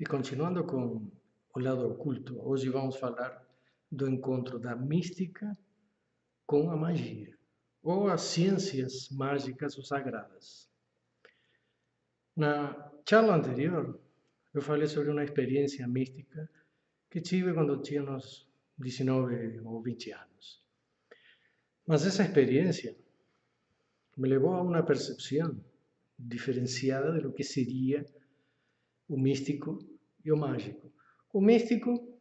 E continuando com o lado oculto, hoje vamos falar do encontro da mística com a magia, ou as ciências mágicas ou sagradas. Na charla anterior, eu falei sobre uma experiência mística que tive quando tinha uns 19 ou 20 anos. Mas essa experiência me levou a uma percepção diferenciada de lo que seria o místico e o mágico. O místico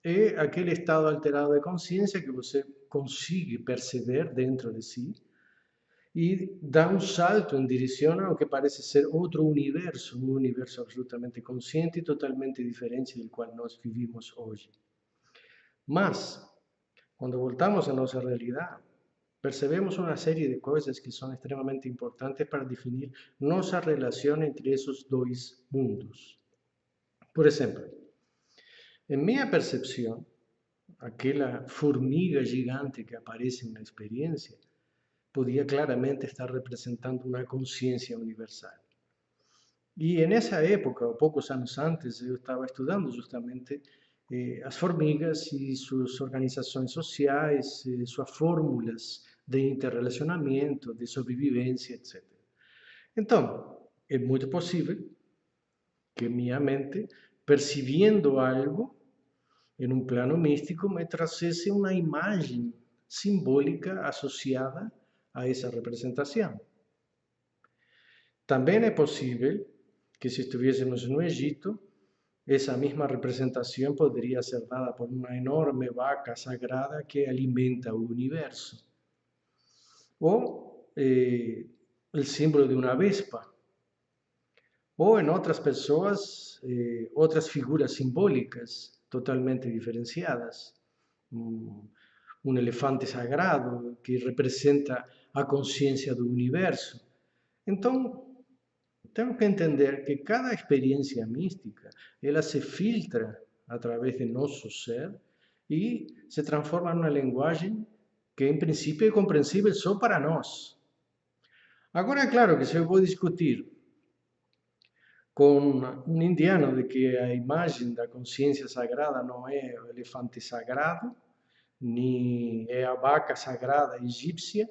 é aquele estado alterado de consciência que você consegue perceber dentro de si e dá um salto em direção ao que parece ser outro universo, um universo absolutamente consciente e totalmente diferente do qual nós vivimos hoje. Mas, quando voltamos à nossa realidade, percebemos uma série de coisas que são extremamente importantes para definir nossa relação entre esses dois mundos. Por exemplo, em minha percepção, aquela formiga gigante que aparece na experiência podia claramente estar representando uma consciência universal. E nessa época, ou poucos anos antes, eu estava estudando justamente as formigas e suas organizações sociais, suas fórmulas de interrelacionamento, de sobrevivência, etc. Então, é muito possível que minha mente, percebendo algo em um plano místico, me trouxesse uma imagem simbólica associada a essa representação. Também é possível que, se estivéssemos no Egito, essa mesma representação poderia ser dada por uma enorme vaca sagrada que alimenta o universo. Ou o símbolo de uma vespa. Ou em outras pessoas, outras figuras simbólicas totalmente diferenciadas. Um elefante sagrado que representa a consciência do universo. Então, temos que entender que cada experiência mística, ela se filtra através de nosso ser e se transforma em uma linguagem que, em princípio, é compreensível só para nós. Agora, é claro que se eu vou discutir com um indiano de que a imagem da consciência sagrada não é o elefante sagrado, nem é a vaca sagrada egípcia,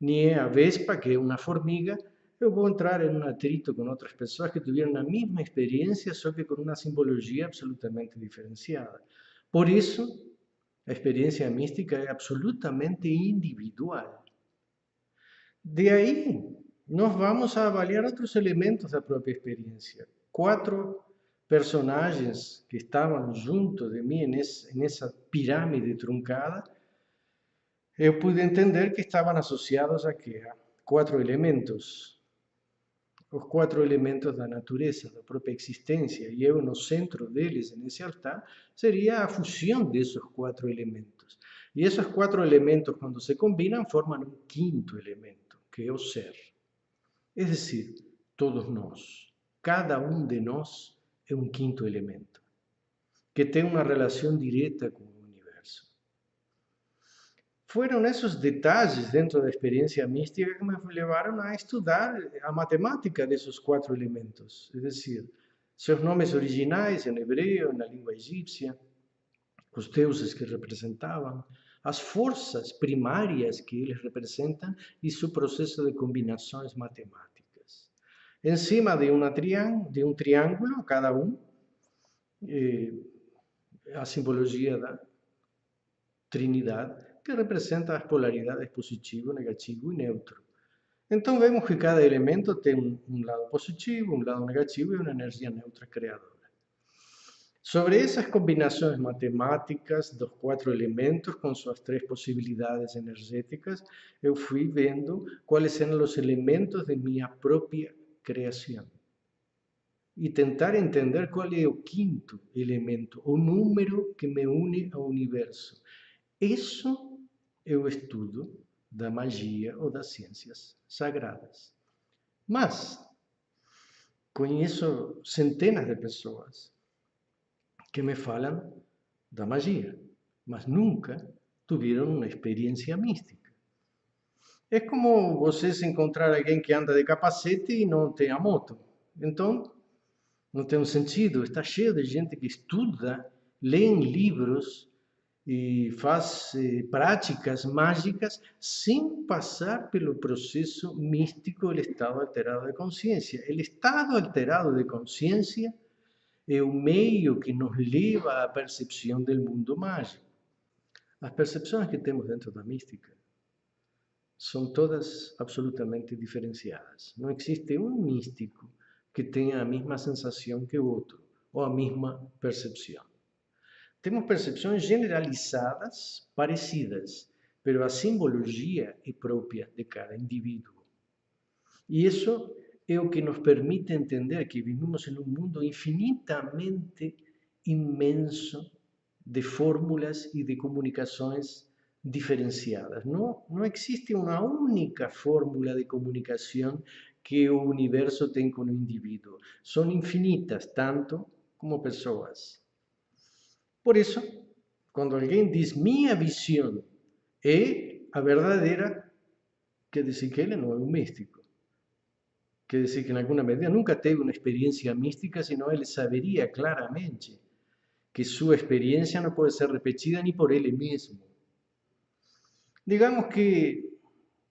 nem é a vespa, que é uma formiga, eu vou entrar em um atrito com outras pessoas que tiveram a mesma experiência, só que com uma simbologia absolutamente diferenciada. Por isso, a experiência mística é absolutamente individual. De aí, nós vamos a avaliar outros elementos da própria experiência. 4 personagens que estavam junto de mim nessa pirâmide truncada, eu pude entender que estavam associados a quê? A 4 elementos. Os 4 elementos da natureza, da própria existência. E eu, no centro deles, nesse altar, seria a fusão desses 4 elementos. E esses 4 elementos, quando se combinam, formam um quinto elemento, que é o ser. É decir, todos nós. Cada um de nós é um quinto elemento, que tem uma relação direta com o universo. Foram esses detalhes dentro da experiência mística que me levaram a estudar a matemática desses 4 elementos, é decir, seus nomes originais em hebreu, na língua egípcia, os deuses que representavam, as forças primárias que eles representam e seu processo de combinações matemáticas. Em cima de um triângulo, cada um, a simbologia da Trindade, que representa as polaridades positivo, negativo e neutro. Então, vemos que cada elemento tem um lado positivo, um lado negativo e uma energia neutra criadora. Sobre essas combinações matemáticas dos 4 elementos, com suas 3 possibilidades energéticas, eu fui vendo quais eram os elementos de minha própria criação. E tentar entender qual é o quinto elemento, o número que me une ao universo. Isso é o estudo da magia ou das ciências sagradas. Mas conheço centenas de pessoas que me falam da magia, mas nunca tiveram uma experiência mística. É como você se encontrar alguém que anda de capacete e não tem a moto. Então, Não tem um sentido. Está cheio de gente que estuda, lê livros e faz práticas mágicas sem passar pelo processo místico do estado alterado de consciência. O estado alterado de consciência é o meio que nos leva à percepção do mundo mágico. As percepções que temos dentro da mística são todas absolutamente diferenciadas. Não existe um místico que tenha a mesma sensação que o outro, ou a mesma percepção. Temos percepções generalizadas, parecidas, mas a simbologia é própria de cada indivíduo. E isso é o que nos permite entender que vivimos em um mundo infinitamente imenso de fórmulas e de comunicações diferenciadas. Não existe uma única fórmula de comunicação que o universo tem com o indivíduo. São infinitas, tanto como pessoas. Por isso, quando alguém diz minha visão é a verdadeira, quer dizer que ele não é um místico. Quer dizer que, em alguma medida, nunca teve uma experiência mística, senão ele saberia claramente que sua experiência não pode ser repetida nem por ele mesmo. Digamos que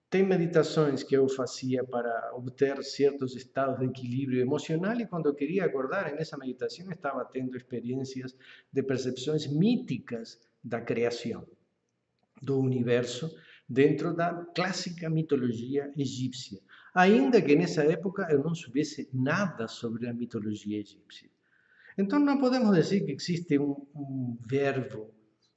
tem meditações que eu fazia para obter certos estados de equilíbrio emocional e quando eu queria acordar nessa meditação estava tendo experiências de percepções míticas da criação, do universo, dentro da clássica mitologia egípcia. Ainda que nessa época eu não soubesse nada sobre a mitologia egípcia. Então não podemos dizer que existe um verbo,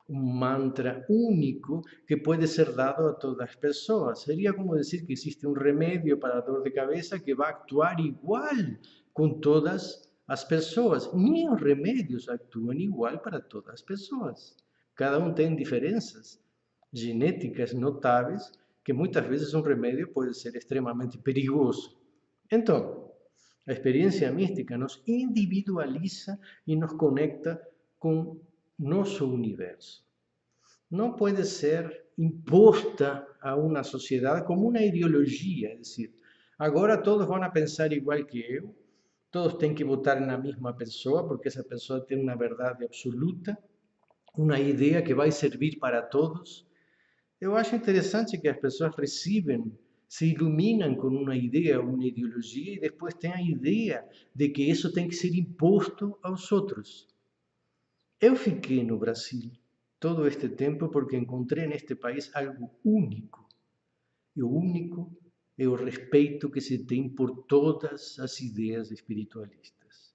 um mantra único que pode ser dado a todas as pessoas. Seria como dizer que existe um remédio para a dor de cabeça que vai actuar igual com todas as pessoas. Nem os remédios atuam igual para todas as pessoas. Cada um tem diferenças genéticas notáveis que muitas vezes um remédio pode ser extremamente perigoso. Então, a experiência mística nos individualiza e nos conecta com nosso universo. Não pode ser imposta a uma sociedade como uma ideologia, é dizer, agora todos vão pensar igual que eu, todos têm que votar na mesma pessoa, porque essa pessoa tem uma verdade absoluta, uma ideia que vai servir para todos. Eu acho interessante que as pessoas recebem, se iluminam com uma ideia, uma ideologia, e depois têm a ideia de que isso tem que ser imposto aos outros. Eu fiquei no Brasil todo este tempo porque encontrei neste país algo único. E o único é o respeito que se tem por todas as ideias espiritualistas.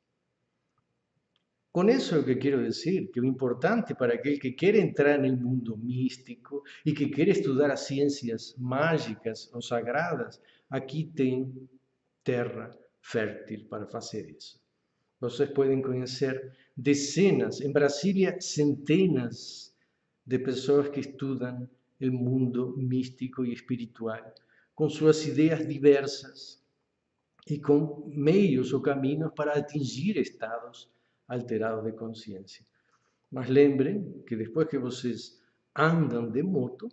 Com isso é o que quero dizer, que o importante para aquele que quer entrar no mundo místico e que quer estudar as ciências mágicas ou sagradas, aqui tem terra fértil para fazer isso. Vocês podem conhecer dezenas, em Brasília, centenas de pessoas que estudam o mundo místico e espiritual, com suas ideias diversas e com meios ou caminhos para atingir estados alterados de consciência. Mas lembrem que depois que vocês andam de moto,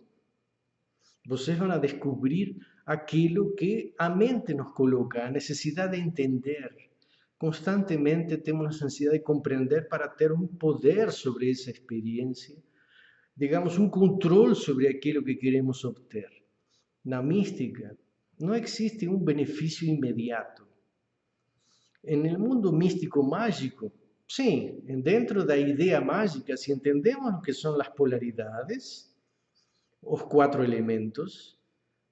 vocês vão descobrir aquilo que a mente nos coloca, a necessidade de entender. Constantemente temos a necessidade de compreender para ter um poder sobre essa experiência, digamos, um controle sobre aquilo que queremos obter. Na mística, não existe um benefício imediato. No mundo místico mágico, sim, dentro da ideia mágica, se entendemos o que são as polaridades, os 4 elementos,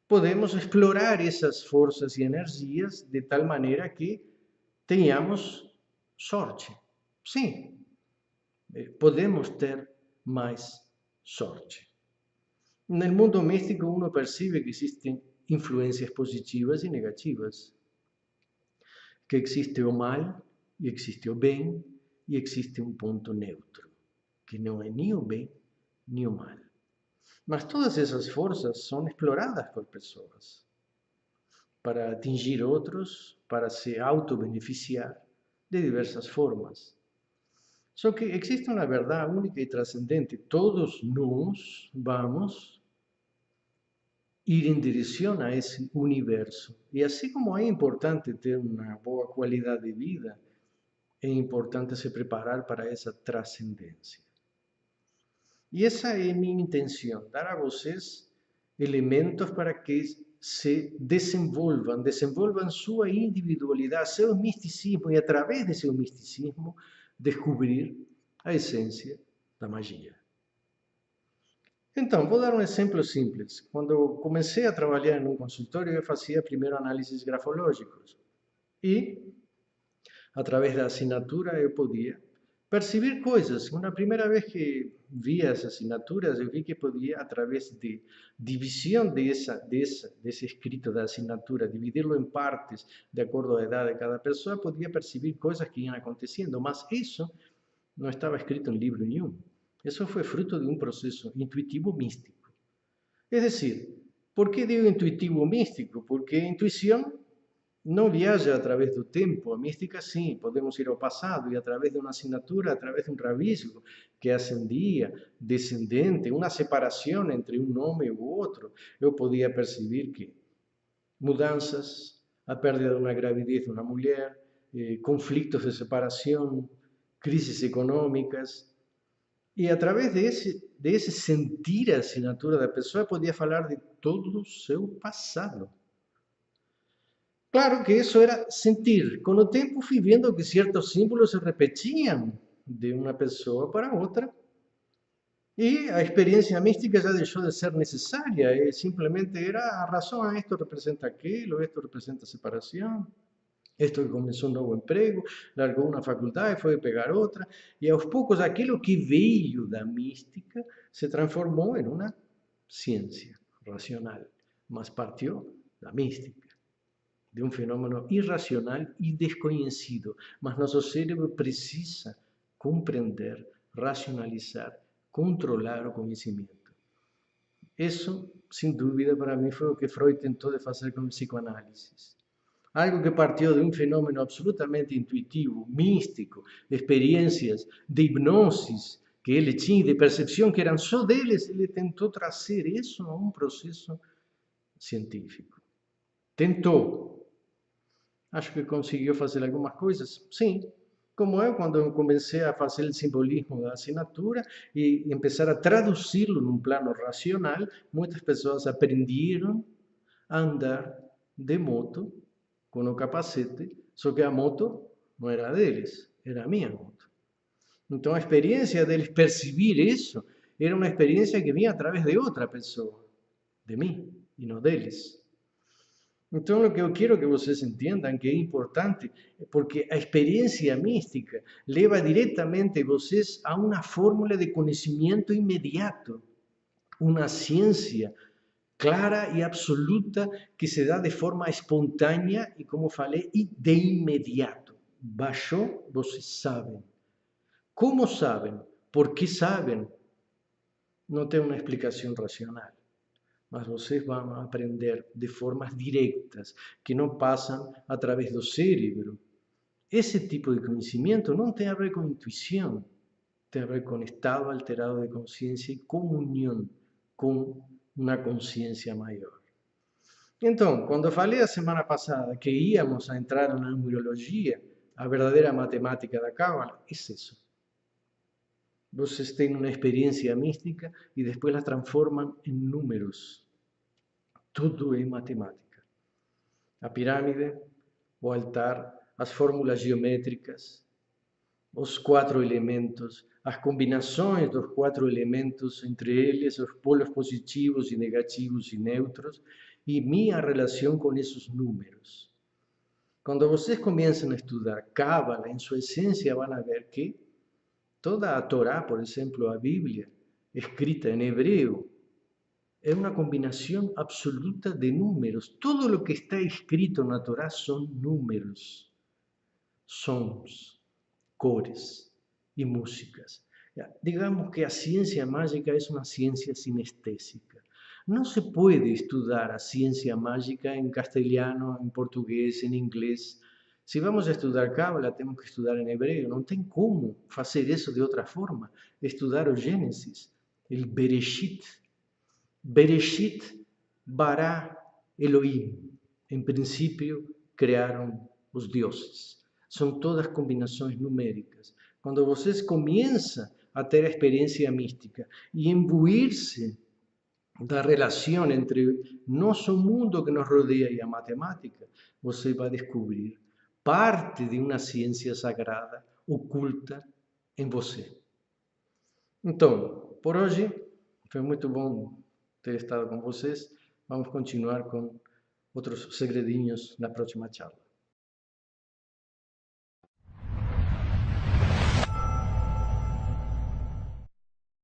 podemos explorar essas forças e energias de tal maneira que tenhamos sorte. Sim, podemos ter mais sorte. No mundo místico, uno percebe que existem influências positivas e negativas, que existe o mal e existe o bem e existe um ponto neutro, que não é nem o bem nem o mal. Mas todas essas forças são exploradas por pessoas para atingir outros, para se auto-beneficiar de diversas formas. Só que existe uma verdade única e transcendente. Todos nós vamos ir em direção a esse universo. E assim como é importante ter uma boa qualidade de vida, é importante se preparar para essa trascendência. E essa é minha intenção, dar a vocês elementos para que se desenvolvam sua individualidade, seu misticismo, e através de seu misticismo descobrir a essência da magia. Então, vou dar um exemplo simples. Quando eu comecei a trabalhar em um consultório, eu fazia primeiro análises grafológicos. E, através da assinatura, eu podia perceber coisas. Na primeira vez que vi as assinaturas, eu vi que podia, através de divisão desse escrito da assinatura, dividi-lo em partes, de acordo à idade de cada pessoa, podia perceber coisas que iam acontecendo. Mas isso não estava escrito em livro nenhum. Isso foi fruto de um processo intuitivo místico. É decir, por que digo intuitivo místico? Porque a intuição não viaja através do tempo. A mística, sim, podemos ir ao passado e através de uma assinatura, através de um rabisco que ascendia, descendente, uma separação entre um nome e o outro, eu podia perceber que mudanças, a perda de uma gravidez de uma mulher, conflitos de separação, crises econômicas. E através desse sentir a assinatura da pessoa, podia falar de todo o seu passado. Claro que isso era sentir. Com o tempo fui vendo que certos símbolos se repetiam de uma pessoa para outra. E a experiência mística já deixou de ser necessária. E simplesmente era a razão. Isto representa aquilo, isto representa separação. Isto que começou um novo emprego, largou uma faculdade, foi pegar outra, e aos poucos aquilo que veio da mística se transformou em uma ciência racional, mas partiu da mística, de um fenômeno irracional e desconhecido. Mas nosso cérebro precisa compreender, racionalizar, controlar o conhecimento. Isso, sem dúvida, para mim foi o que Freud tentou de fazer com o psicoanálise. Algo que partiu de um fenômeno absolutamente intuitivo, místico, experiências de hipnose que ele tinha, de percepção que eram só deles, ele tentou trazer isso a um processo científico. Tentou. Acho que conseguiu fazer algumas coisas, sim. Como eu, quando eu comecei a fazer o simbolismo da assinatura e começar a traduzi-lo num plano racional, muitas pessoas aprenderam a andar de moto com o capacete, só que a moto não era deles, era a minha moto. Então a experiência deles perceber isso era uma experiência que vinha através de outra pessoa, de mim, e não deles. Então, o que eu quero que vocês entendam que é importante, porque a experiência mística leva diretamente vocês a uma fórmula de conhecimento imediato, uma ciência clara e absoluta que se dá de forma espontânea e, como falei, e de imediato. Baixou, vocês sabem. Como sabem? Por que sabem? Não tem uma explicação racional. Mas vocês vão aprender de formas diretas, que não passam através do cérebro. Esse tipo de conhecimento não tem a ver com intuição, tem a ver com estado alterado de consciência e comunhão com uma consciência maior. Então, quando eu falei a semana passada que íamos a entrar na numerologia, a verdadeira matemática da Cábala, é isso. Vocês têm uma experiência mística e depois la transformam em números. Tudo é matemática. A pirâmide, o altar, as fórmulas geométricas, os 4 elementos, as combinações dos 4 elementos, entre eles os polos positivos e negativos e neutros, e minha relação com esses números. Quando vocês começam a estudar Cábala, em sua essência, vão ver que toda a Torá, por exemplo, a Bíblia, escrita em hebreu, é uma combinação absoluta de números. Todo o que está escrito na Torá são números, sons, cores e músicas. Digamos que a ciência mágica é uma ciência sinestésica. Não se pode estudar a ciência mágica em castelhano, em português, em inglês. Se vamos a estudar Cábala, temos que estudar em hebreu. Não tem como fazer isso de outra forma. Estudar o Gênesis, o Bereshit. Bereshit bara Elohim. Em princípio, criaram os deuses. São todas combinações numéricas. Quando você começa a ter a experiência mística e imbuir-se da relação entre nosso mundo que nos rodeia e a matemática, você vai descobrir parte de uma ciência sagrada oculta em você. Então, por hoje, foi muito bom ter estado com vocês. Vamos continuar com outros segredinhos na próxima charla.